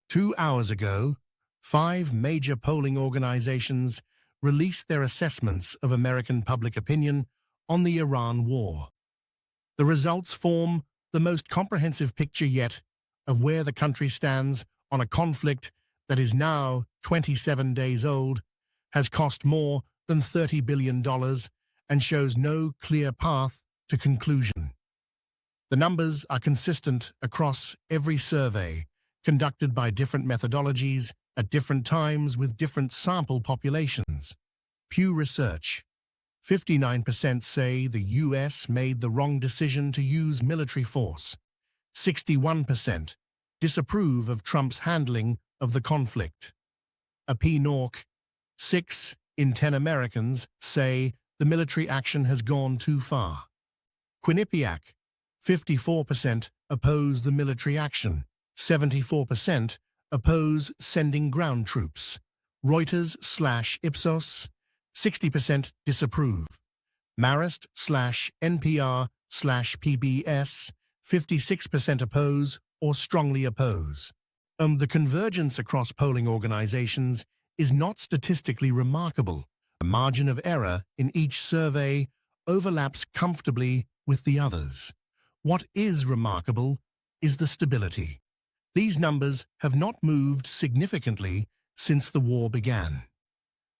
2 hours ago, 5 major polling organizations released their assessments of American public opinion on the Iran war. The results form the most comprehensive picture yet of where the country stands on a conflict that is now 27 days old, has cost more than $30 billion, and shows no clear path to conclusion. The numbers are consistent across every survey, conducted by different methodologies at different times with different sample populations. Pew Research. 59% say the U.S. made the wrong decision to use military force. 61% disapprove of Trump's handling of the conflict. AP-NORC. 6 in 10 Americans say the military action has gone too far. Quinnipiac. 54% oppose the military action. 74% oppose sending ground troops. Reuters/Ipsos. 60% disapprove. Marist/NPR/PBS. 56% oppose or strongly oppose. The convergence across polling organizations is not statistically remarkable. The margin of error in each survey overlaps comfortably with the others. What is remarkable is the stability. These numbers have not moved significantly since the war began.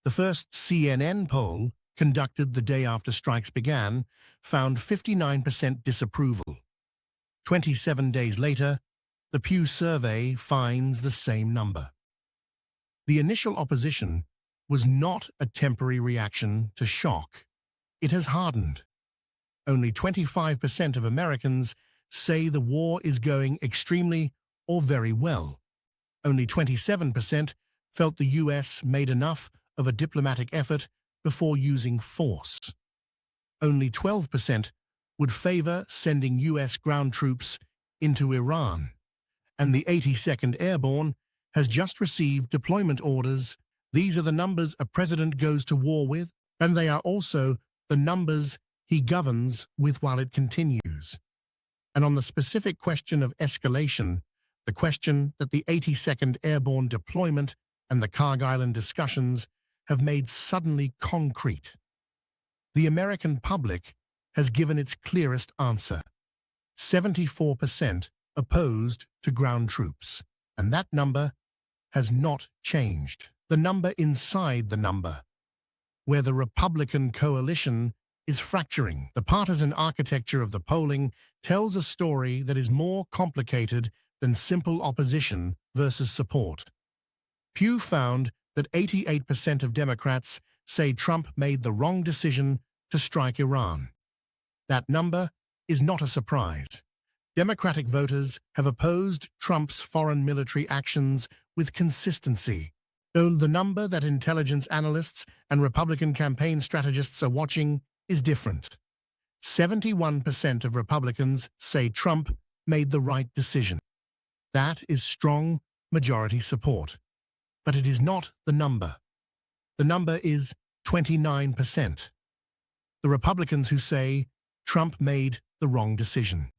The first CNN poll, conducted the day after strikes began, found 59% disapproval. 27 days later, the Pew survey finds the same number. The initial opposition was not a temporary reaction to shock. It has hardened. Only 25% of Americans say the war is going extremely or very well. Only 27% felt the U.S. made enough of a diplomatic effort before using force. Only 12% would favor sending U.S. ground troops into Iran. And the 82nd Airborne has just received deployment orders. These are the numbers a president goes to war with, and they are also the numbers he governs with while it continues. And on the specific question of escalation, the question that the 82nd Airborne deployment and the Carg Island discussions have made suddenly concrete. The American public has given its clearest answer. 74% opposed to ground troops, and that number has not changed. The number inside the number, where the Republican coalition is fracturing. The partisan architecture of the polling tells a story that is more complicated than simple opposition versus support. Pew found that 88% of Democrats say Trump made the wrong decision to strike Iran. That number is not a surprise. Democratic voters have opposed Trump's foreign military actions with consistency. Though the number that intelligence analysts and Republican campaign strategists are watching is different. 71% of Republicans say Trump made the right decision. That is strong majority support. But it is not the number. The number is 29%. The Republicans who say Trump made the wrong decision.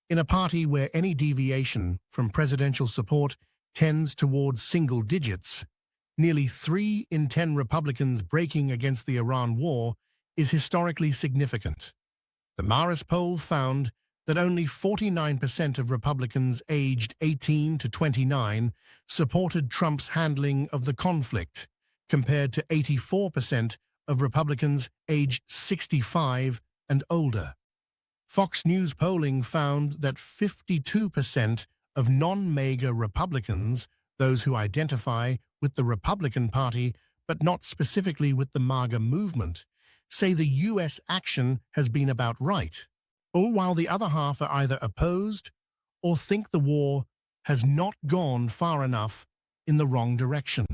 In a party where any deviation from presidential support tends towards single digits, nearly 3 in 10 Republicans breaking against the Iran war is historically significant. The Marist poll found that only 49% of Republicans aged 18 to 29 supported Trump's handling of the conflict, compared to 84% of Republicans aged 65 and older. Fox News polling found that 52% of non-MAGA Republicans, those who identify with the Republican Party but not specifically with the MAGA movement, say the U.S. action has been about right, or while the other half are either opposed or think the war has not gone far enough in the wrong direction.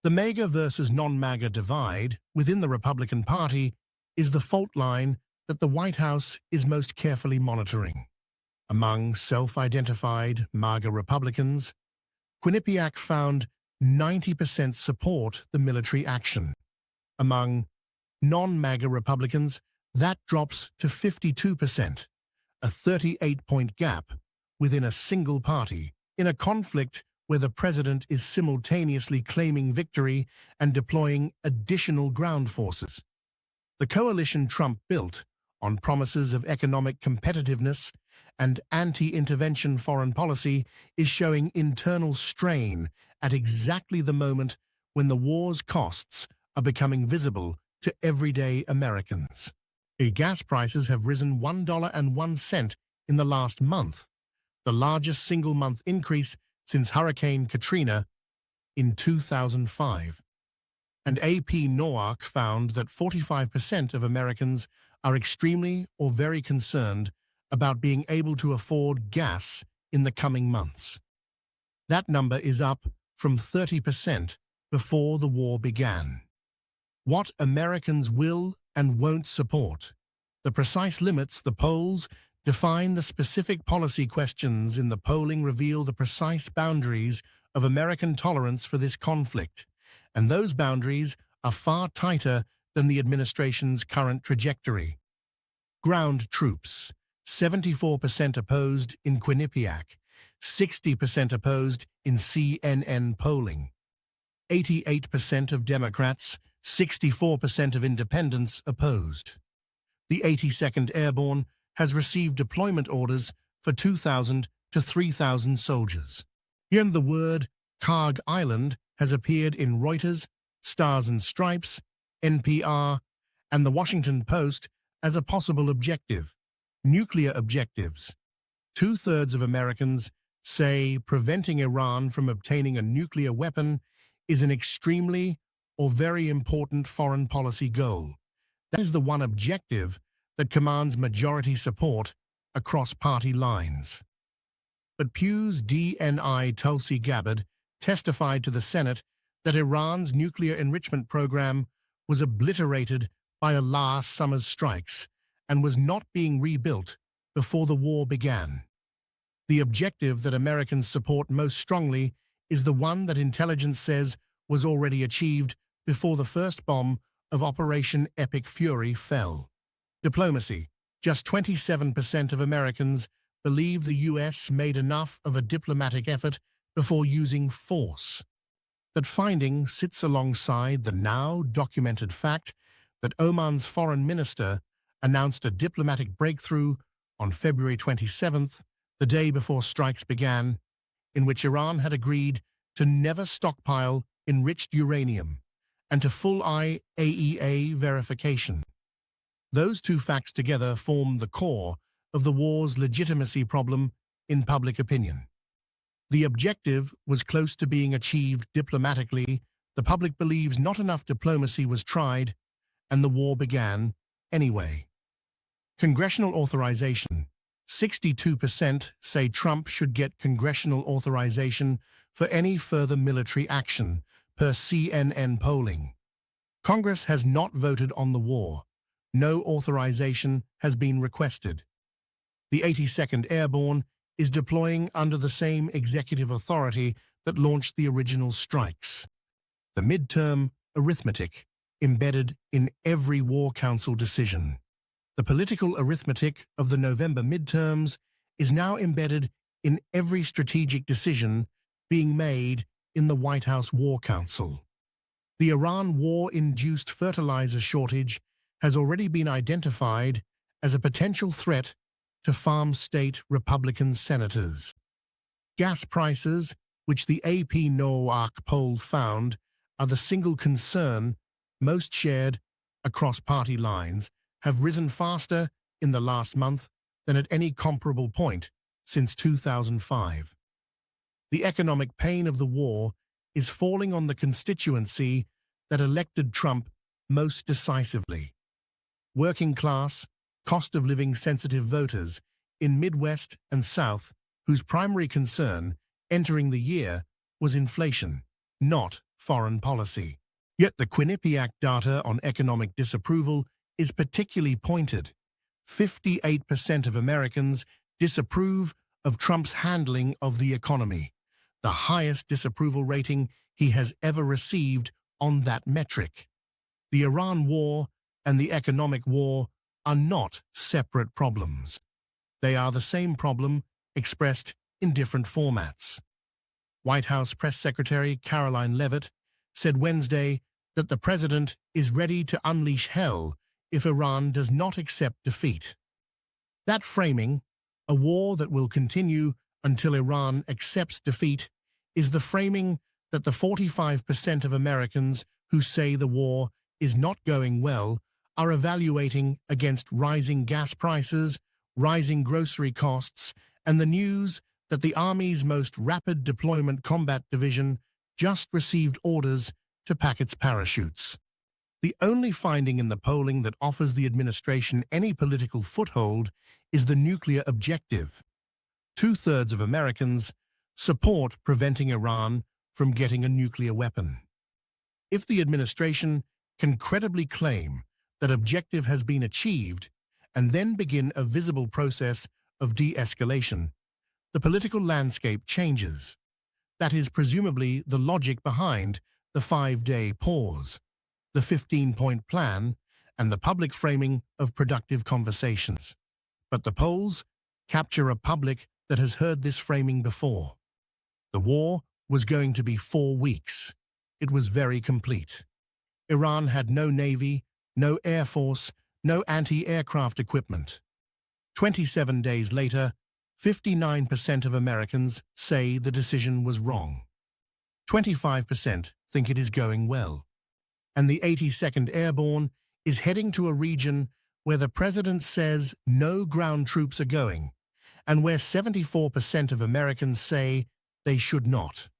The MAGA versus non-MAGA divide within the Republican Party is the fault line that the White House is most carefully monitoring. Among self-identified MAGA Republicans, Quinnipiac found 90% support the military action. Among non-MAGA Republicans, that drops to 52%, a 38-point gap within a single party, in a conflict where the president is simultaneously claiming victory and deploying additional ground forces. The coalition Trump built, on promises of economic competitiveness and anti-intervention foreign policy, is showing internal strain at exactly the moment when the war's costs are becoming visible to everyday Americans. Gas prices have risen $1.01 in the last month, the largest single-month increase since Hurricane Katrina in 2005. And AP-NORC found that 45% of Americans are extremely or very concerned about being able to afford gas in the coming months. That number is up from 30% before the war began. What Americans will and won't support. The precise limits, the polls, define the specific policy questions in the polling reveal the precise boundaries of American tolerance for this conflict, and those boundaries are far tighter than the administration's current trajectory. Ground troops, 74% opposed in Quinnipiac, 60% opposed in CNN polling. 88% of Democrats, 64% of independents opposed. The 82nd Airborne has received deployment orders for 2,000 to 3,000 soldiers. Here the word Carg Island has appeared in Reuters, Stars and Stripes, NPR, and The Washington Post as a possible objective. Nuclear objectives. 2/3 of Americans say preventing Iran from obtaining a nuclear weapon is an extremely or very important foreign policy goal. That is the one objective that commands majority support across party lines. But Pew's DNI Tulsi Gabbard testified to the Senate that Iran's nuclear enrichment program was obliterated by a last summer's strikes and was not being rebuilt before the war began. The objective that Americans support most strongly is the one that intelligence says was already achieved before the first bomb of Operation Epic Fury fell. Diplomacy. Just 27% of Americans believe the U.S. made enough of a diplomatic effort before using force. That finding sits alongside the now documented fact that Oman's foreign minister announced a diplomatic breakthrough on February 27th, the day before strikes began, in which Iran had agreed to never stockpile enriched uranium and to full IAEA verification. Those two facts together form the core of the war's legitimacy problem in public opinion. The objective was close to being achieved diplomatically. The public believes not enough diplomacy was tried, and the war began anyway. Congressional authorization. 62% say Trump should get congressional authorization for any further military action, per CNN polling. Congress has not voted on the war. No authorization has been requested. The 82nd Airborne is deploying under the same executive authority that launched the original strikes. The midterm arithmetic embedded in every War Council decision. The political arithmetic of the November midterms is now embedded in every strategic decision being made in the White House War Council. The Iran war-induced fertilizer shortage has already been identified as a potential threat to farm state Republican senators. Gas prices, which the AP-NORC poll found, are the single concern most shared across party lines, have risen faster in the last month than at any comparable point since 2005. The economic pain of the war is falling on the constituency that elected Trump most decisively. Working class, cost-of-living sensitive voters in Midwest and South whose primary concern entering the year was inflation, not foreign policy. Yet the Quinnipiac data on economic disapproval is particularly pointed. 58% of Americans disapprove of Trump's handling of the economy, the highest disapproval rating he has ever received on that metric. The Iran war and the economic war are not separate problems. They are the same problem expressed in different formats. White House Press Secretary Caroline Leavitt said Wednesday that the president is ready to unleash hell if Iran does not accept defeat. That framing, a war that will continue until Iran accepts defeat, is the framing that the 45% of Americans who say the war is not going well are evaluating against rising gas prices, rising grocery costs, and the news that the Army's most rapid deployment combat division just received orders to pack its parachutes. The only finding in the polling that offers the administration any political foothold is the nuclear objective. 2/3 of Americans support preventing Iran from getting a nuclear weapon. If the administration can credibly claim that objective has been achieved and then begin a visible process of de-escalation, the political landscape changes. That is presumably the logic behind the 5-day pause, the 15-point plan, and the public framing of productive conversations. But the polls capture a public that has heard this framing before. The war was going to be 4 weeks. It was very complete. Iran had no navy, no air force, no anti-aircraft equipment. 27 days later, 59% of Americans say the decision was wrong. 25% think it is going well. And the 82nd Airborne is heading to a region where the president says no ground troops are going, and where 74% of Americans say they should not.